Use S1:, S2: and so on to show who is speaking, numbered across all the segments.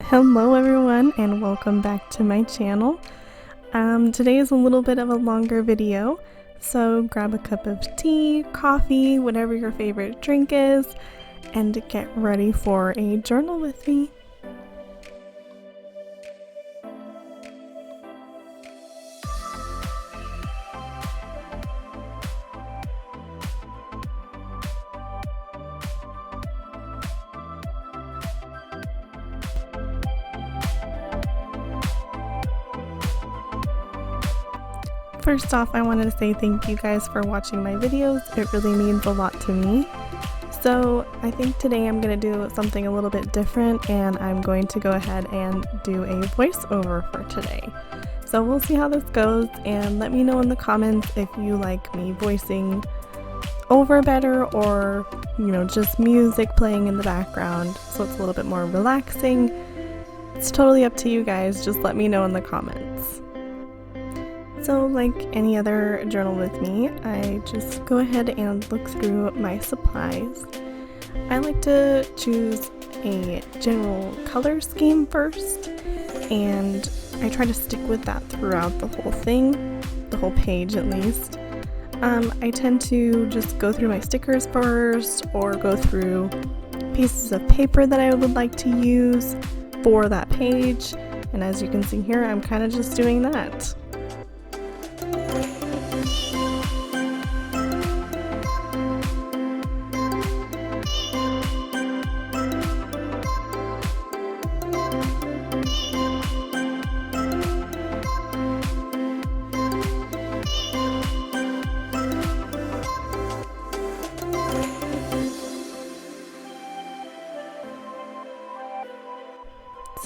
S1: Hello everyone and welcome back to my channel. Today is a little bit of a longer video, so grab a cup of tea, coffee, whatever your favorite drink is, and get ready for a journal with me. First off, I wanted to say thank you guys for watching my videos. It really means a lot to me. So I think today I'm going to do something a little bit different, and I'm going to go ahead and do a voiceover for today. So we'll see how this goes, and let me know in the comments if you like me voicing over better, or just music playing in the background so it's a little bit more relaxing. It's totally up to you guys, just let me know in the comments. So like any other journal with me, I just go ahead and look through my supplies. I like to choose a general color scheme first, and I try to stick with that throughout the whole thing, the whole page at least. I tend to just go through my stickers first, or go through pieces of paper that I would like to use for that page, and as you can see here, I'm kind of just doing that.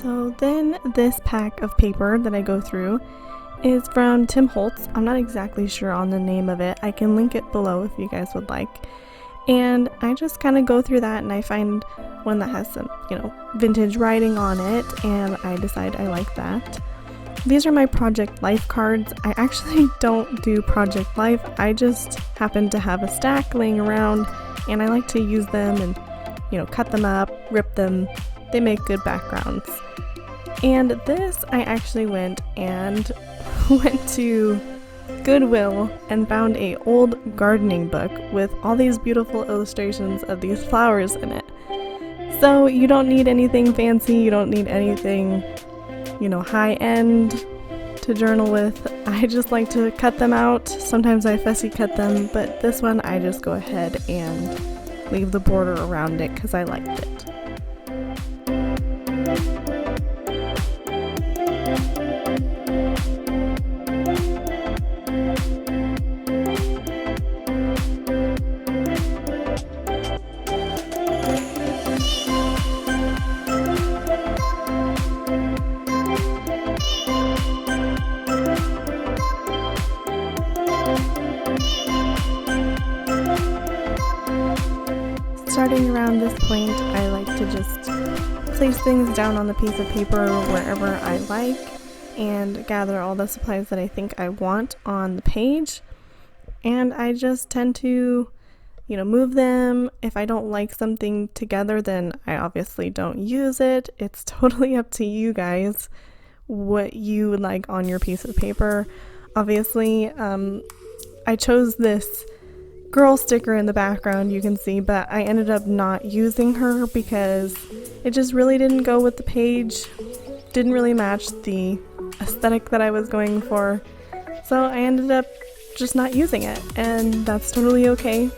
S1: So then this pack of paper that I go through is from Tim Holtz. I'm not exactly sure on the name of it. I can link it below if you guys would like. And I just kind of go through that, and I find one that has some, vintage writing on it, and I decide I like that. These are my Project Life cards. I actually don't do Project Life. I just happen to have a stack laying around, and I like to use them and, cut them up, rip them. They make good backgrounds. And this, I actually went to Goodwill and found a old gardening book with all these beautiful illustrations of these flowers in it. So you don't need anything fancy, you don't need anything, high-end to journal with. I just like to cut them out. Sometimes I fussy cut them, but this one I just go ahead and leave the border around it because I liked it. Starting around this point, I like to just place things down on the piece of paper wherever I like, and gather all the supplies that I think I want on the page, and I just tend to, move them. If I don't like something together, then I obviously don't use it. It's totally up to you guys what you would like on your piece of paper. Obviously, I chose this girl sticker in the background, you can see, but I ended up not using her because it just really didn't go with the page, didn't really match the aesthetic that I was going for, so I ended up just not using it, and that's totally okay.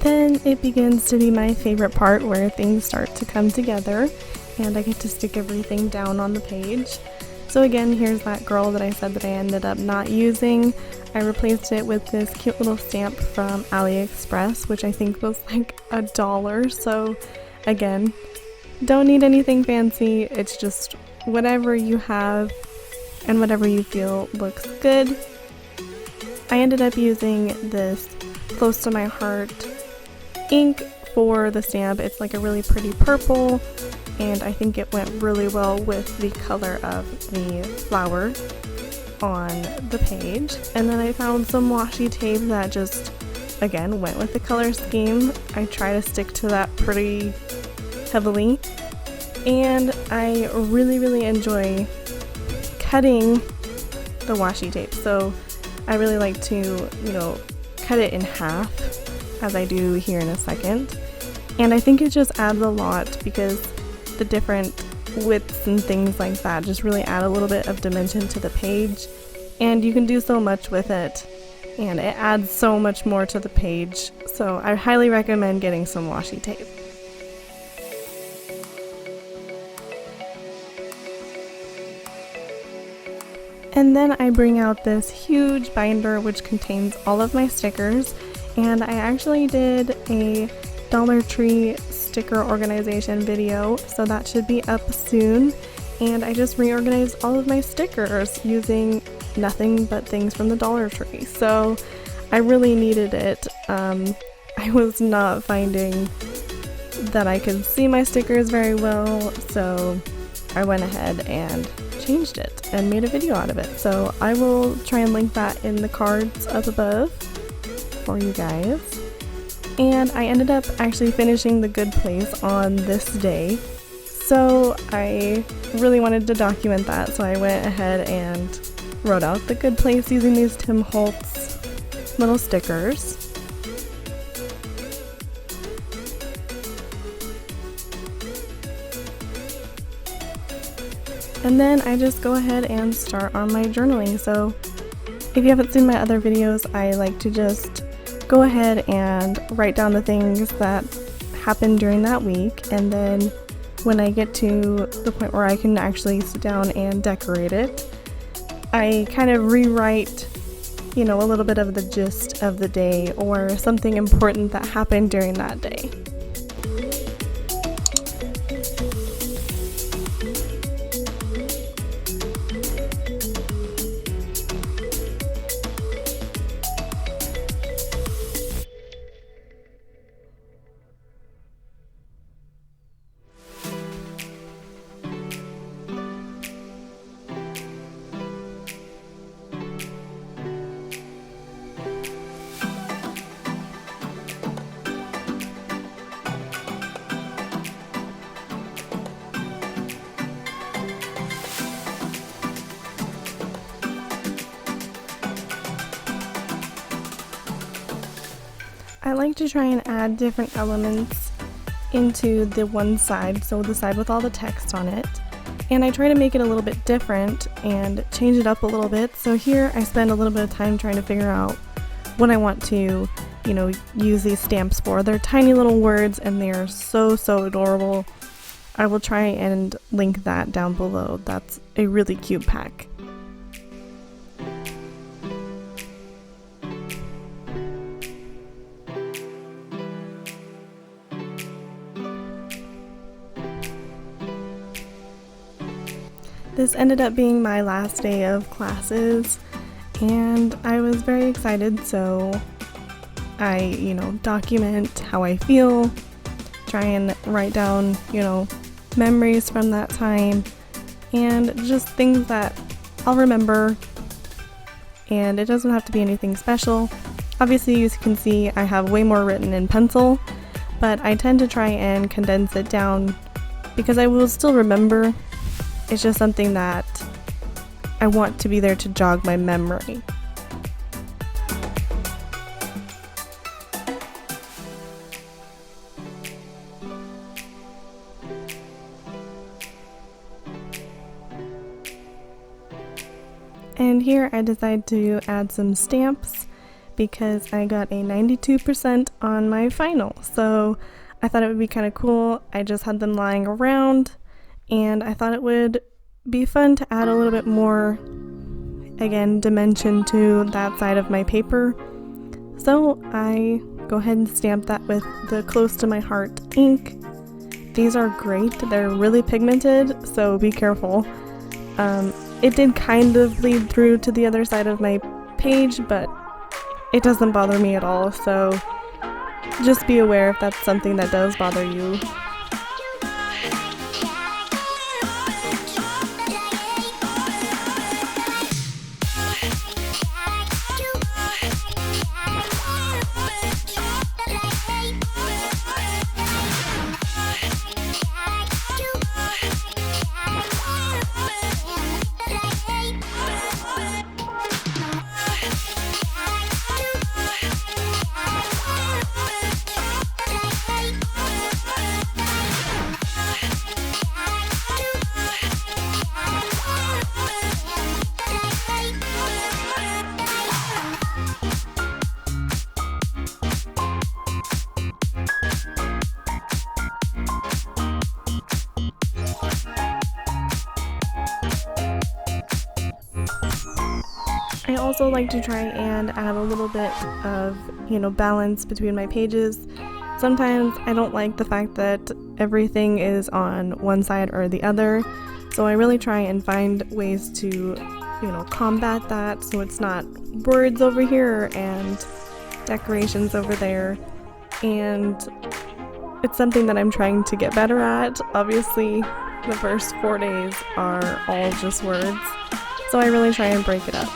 S1: Then it begins to be my favorite part, where things start to come together and I get to stick everything down on the page. So again, here's that girl that I said that I ended up not using. I replaced it with this cute little stamp from AliExpress, which I think was like $1. So again, don't need anything fancy. It's just whatever you have and whatever you feel looks good. I ended up using this Close to My Heart ink for the stamp. It's like a really pretty purple, and I think it went really well with the color of the flower on the page. And then I found some washi tape that just, again, went with the color scheme. I try to stick to that pretty heavily, and I really enjoy cutting the washi tape. So I really like to, cut it in half, as I do here in a second. And I think it just adds a lot because the different widths and things like that just really add a little bit of dimension to the page, and you can do so much with it, and it adds so much more to the page. So I highly recommend getting some washi tape. And then I bring out this huge binder which contains all of my stickers, and I actually did a Dollar Tree sticker organization video, so that should be up soon. And I just reorganized all of my stickers using nothing but things from the Dollar Tree, so I really needed it. I was not finding that I could see my stickers very well, so I went ahead and changed it and made a video out of it. So I will try and link that in the cards up above for you guys. And I ended up actually finishing The Good Place on this day, so I really wanted to document that, so I went ahead and wrote out The Good Place using these Tim Holtz little stickers. And then I just go ahead and start on my journaling. So if you haven't seen my other videos, I like to just go ahead and write down the things that happened during that week, and then when I get to the point where I can actually sit down and decorate it, I kind of rewrite, a little bit of the gist of the day or something important that happened during that day. I like to try and add different elements into the one side, so the side with all the text on it, and I try to make it a little bit different and change it up a little bit. So here I spend a little bit of time trying to figure out what I want to, use these stamps for. They're tiny little words and they are so adorable. I will try and link that down below. That's a really cute pack. This ended up being my last day of classes, and I was very excited, so I, document how I feel, try and write down, memories from that time, and just things that I'll remember, and it doesn't have to be anything special. Obviously, as you can see, I have way more written in pencil, but I tend to try and condense it down because I will still remember. It's just something that I want to be there to jog my memory. And here I decided to add some stamps because I got a 92% on my final. So I thought it would be kind of cool. I just had them lying around, and I thought it would be fun to add a little bit more, again, dimension to that side of my paper. So I go ahead and stamp that with the Close to My Heart ink. These are great. They're really pigmented, so be careful. It did kind of bleed through to the other side of my page, but it doesn't bother me at all, so just be aware if that's something that does bother you. I also like to try and add a little bit of, balance between my pages. Sometimes I don't like the fact that everything is on one side or the other, so I really try and find ways to, combat that so it's not words over here and decorations over there. And it's something that I'm trying to get better at. Obviously, the first 4 days are all just words, so I really try and break it up.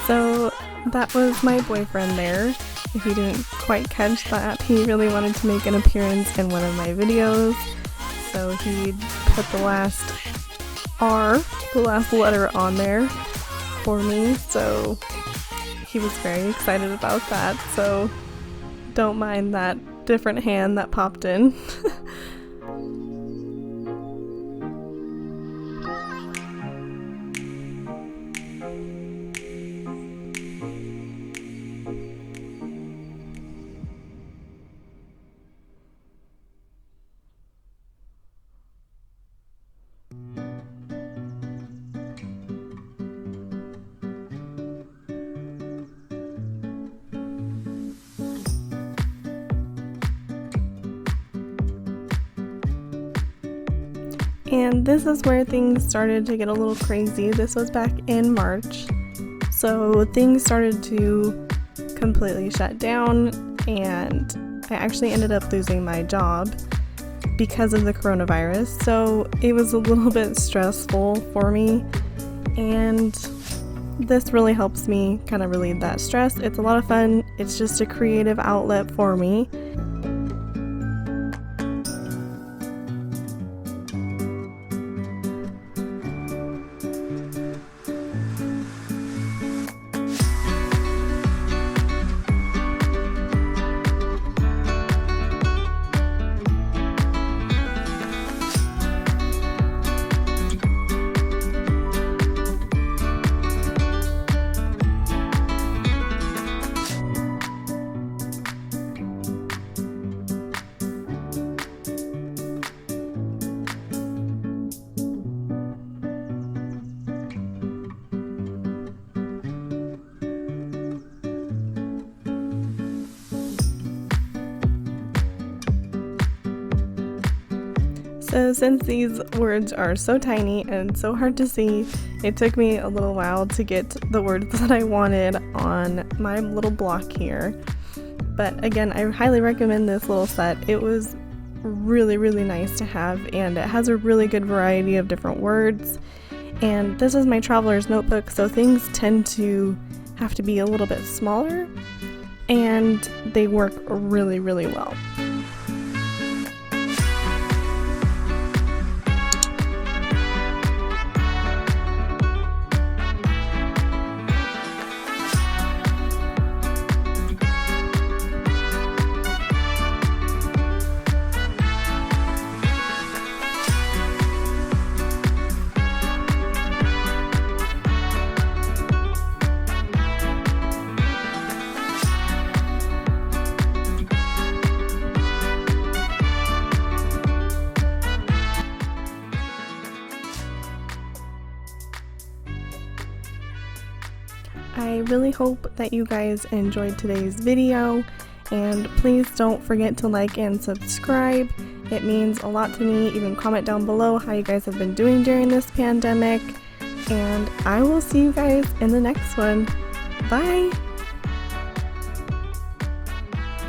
S1: So that was my boyfriend there. If you didn't quite catch that, he really wanted to make an appearance in one of my videos. So he put the last R, the last letter on there for me. So he was very excited about that. So don't mind that different hand that popped in. And this is where things started to get a little crazy. This was back in March. So things started to completely shut down, and I actually ended up losing my job because of the coronavirus. So it was a little bit stressful for me, and this really helps me kind of relieve that stress. It's a lot of fun. It's just a creative outlet for me. So since these words are so tiny and so hard to see, it took me a little while to get the words that I wanted on my little block here. But again, I highly recommend this little set. It was really, really nice to have, and it has a really good variety of different words. And this is my traveler's notebook, so things tend to have to be a little bit smaller, and they work really, really well. I really hope that you guys enjoyed today's video, and please don't forget to like and subscribe. It means a lot to me. Even comment down below how you guys have been doing during this pandemic, and I will see you guys in the next one. Bye!